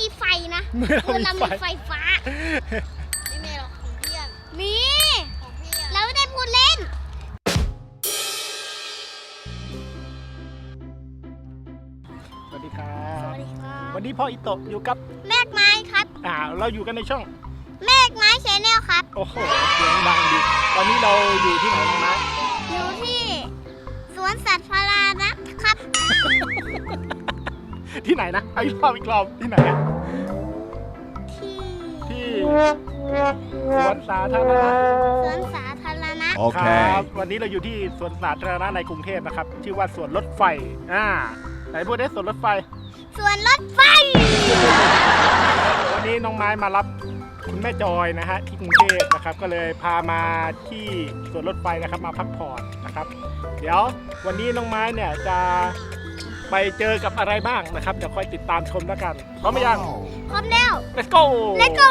มีไฟนะ เมื่อเรา เรือเรา มี มี ไฟ ไฟฟ้า ไม่มีหรอกของพี่อะ มี ของพี่อะ เราไม่ได้พูดเล่น สวัสดีครั ส บ วัสดีครับ วันนี้พ่ออิโตะอยู่กับ แมกไม้ครับ เราอยู่กันในช่อง แมกไม้ชแนลครับ โอ้โหเสียงดังดีตอนนี้เราอยู่ที่ไหนน้องไม้ อยู่ที่สวนสัตว์พารานะครับ ที่ไหนนะเอาอีกรอบที่ไหนอะ ที่ ที่สวนสาธารณะ สวนสาธารณะ ครับวันนี้เราอยู่ที่สวนสาธารณะในกรุงเทพนะครับชื่อว่าสวนรถไฟไหนพูดได้สวนรถไฟ สวนรถไฟ วันนี้น้องไม้มารับคุณแม่จอยนะฮะที่กรุงเทพนะครับก็เลยพามาที่สวนรถไฟนะครับมาพักผ่อนนะครับเดี๋ยววันนี้น้องไม้เนี่ยจะไปเจอกับอะไรบ้างนะครับเดี๋ยวค่อยติดตามชมแล้วกันพร้อมไหมยัง พร้อมแล้ว Let's go Let's go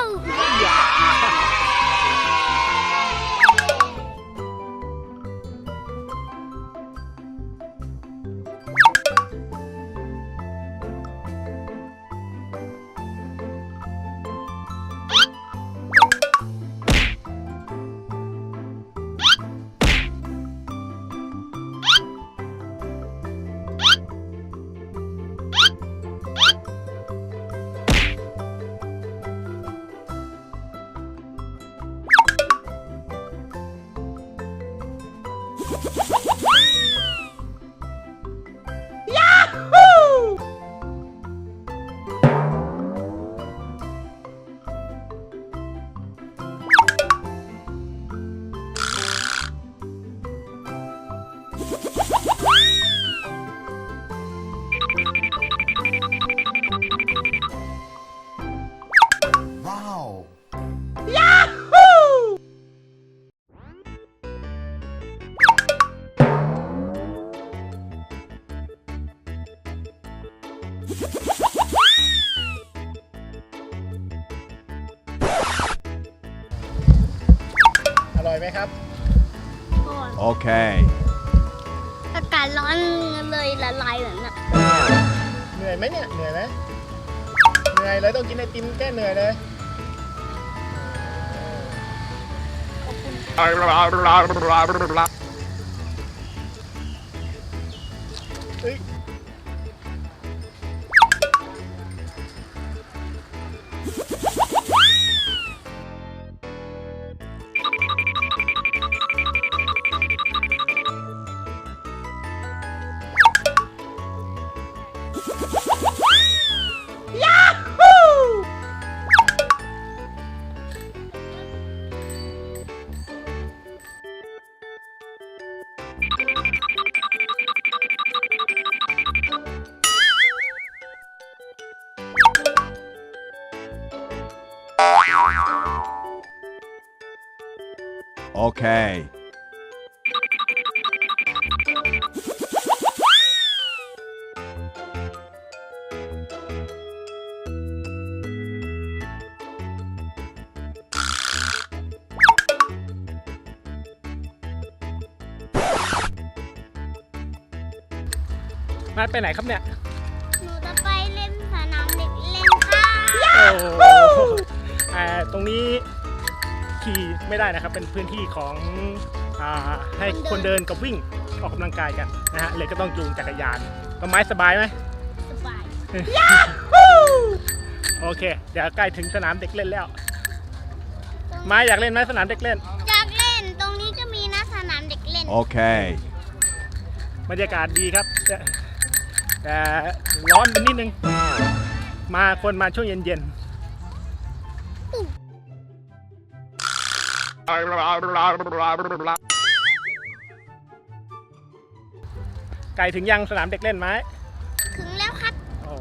อร่อยไหมครับ Okay. อากาศร้อนเลยละลายเหมือนน่ะ เหนื่อยไหมเนี่ยเหนื่อยไหมเหนื่อยเลยต้องกินไอติมแก้เหนื่อยเลยเฮ้ยOkay. มาไปไหนครับเนี่ย หนูจะไปเล่นสนามเด็กเล่นค่ะ โอ้โหตรงนี้ขี่ไม่ได้นะครับ เป็นพื้นที่ของให้คนเดินกับวิ่งออกกำลังกายกันนะฮะเลยก็ต้องจูงจักรยานต้นไม้สบายไหม สบาย โอเค เดี๋ยวใกล้ถึงสนามเด็กเล่นแล้ว ไม้อยากเล่นไหมสนามเด็กเล่น อยากเล่นตรงนี้ก็มีนะสนามเด็กเล่น Okay. บรรยากาศดีครับแต่ร้อนไปนิดนึงคนมาช่วงเย็นๆไกลถึงยังสนามเด็กเล่นไหม ถึงแล้วครับ โอ้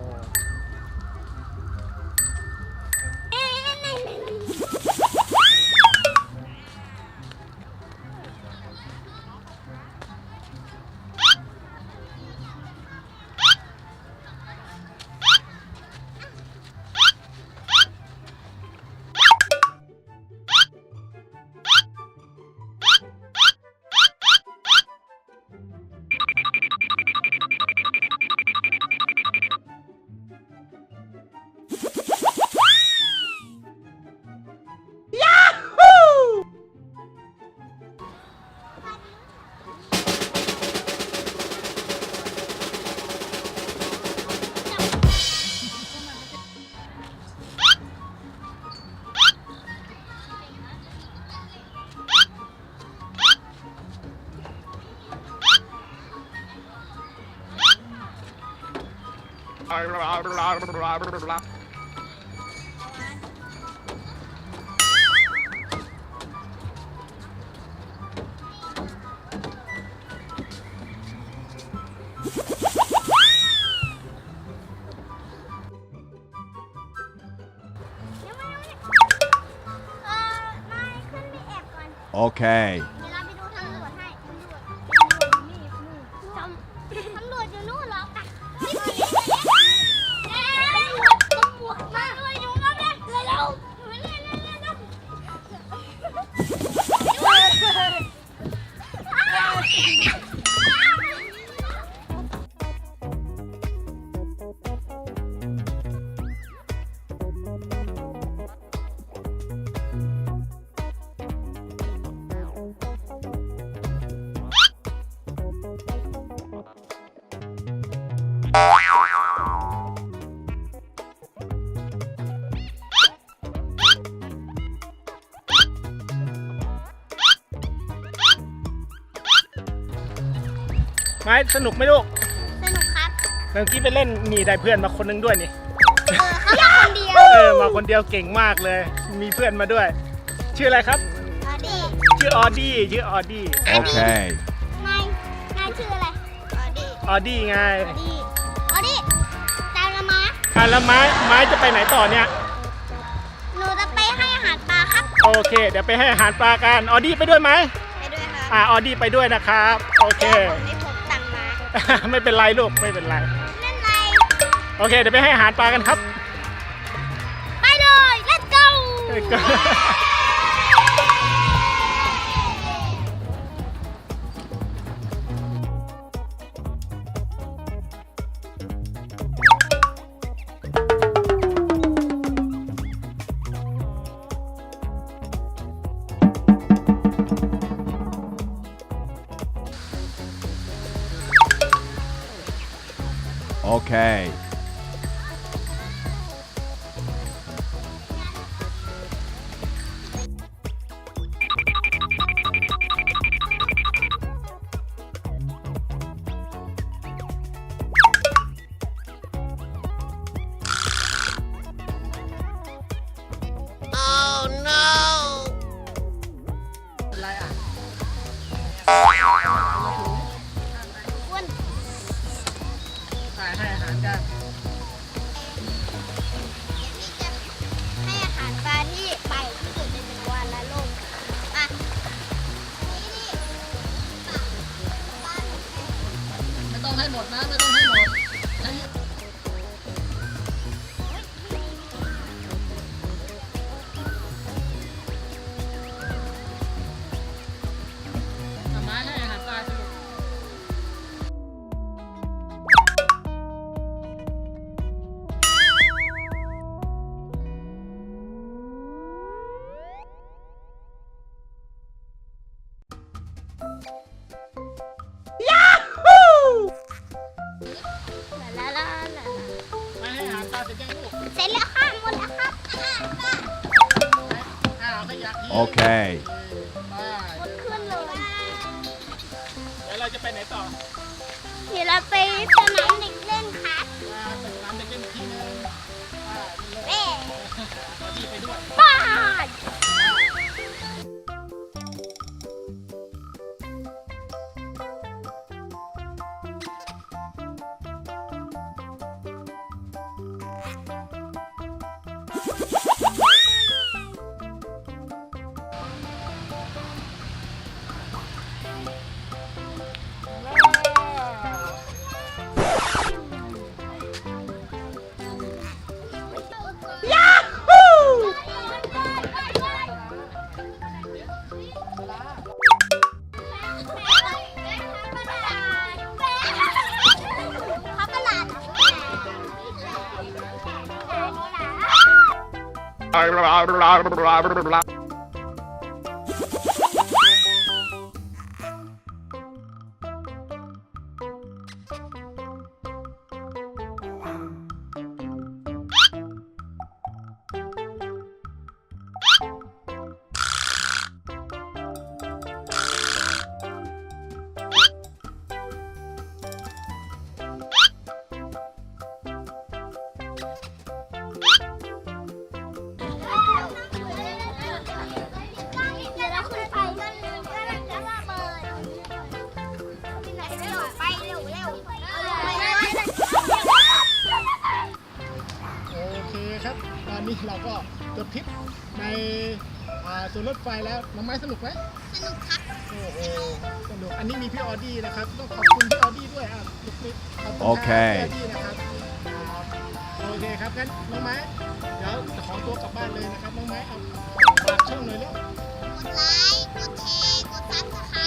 นายขึ้นไปแอบก่อน Okay. เดี๋ยวเราไปดูตำรวจให้ตำรวจอยู่นู่นเหรอไปตำรวจมาเลยอยู่นั่นเลยเร็วไม้สนุกไหมลูก สนุกครับ เมื่อกี้ไปเล่นมีได้เพื่อนมาคนนึงด้วยนี่ เขามาคนเดียว มาคนเดียวเก่งมากเลย มีเพื่อนมาด้วย ชื่ออะไรครับ อดี ชื่อออดี้ชื่อออดี้ Okay. นายชื่ออะไร ออดี้ไง อดีตามละมา แล้วไม้จะไปไหนต่อเนี่ย หนูจะไปให้อาหารปลาครับ โอเค เดี๋ยวไปให้อาหารปลากันออดี้ไปด้วยไหม ไปด้วยครับ ออดี้ไปด้วยนะครับ โอเค ผมไม่พกตังค์มา ไม่เป็นไรลูกไม่เป็นไร นั่นไร โอเค เดี๋ยวไปให้อาหารปลากันครับ ไปเลย let's go Okay. Oh no อะไรอ่ะ อ้วน ให้อาหารกัน ให้อาหารปลาที่ใหญ่ที่สุดในจักรวาลและโลกอ่ะนี่ปลาหนูแข็ง ไม่ต้องให้หมดนะ ไม่ต้องให้หมดให้ทำไมให้อาหารปลาสนุก ลาลาลา ไม่ให้อาหารปลาจะแกล้งลูก เสร็จแล้วค่ะหมดแล้วครับอาหารปลา ขยะทิ้ง Okay. ไป หมดขึ้นเลย เดี๋ยวเราจะไปไหนต่อ เดี๋ยวเราไปสนามเด็กเล่นครับ ไปร้านเด็กเล่นทีนึง เอ๊ะ อดีไปด้วย บ้าน พับประหลาด เ ครับตอนนี้เราก็จบทริปในสวนรถไฟแล้วน้องไม้สนุกไหม สนุกครับ โอ้โหสนุกอันนี้มีพี่ออดี้นะครับต้องขอบคุณพี่ออดี้ด้วยลูกนิดขอบคุณ โอเค พี่ออดี้นะครับโอเคครับงั้นน้องไม้เดี๋ยวจะขอตัวกลับบ้านเลยนะครับน้องไม้ฝากช่องหน่อยเร็ว กดไลค์ กดแชร์ กดซับสไคร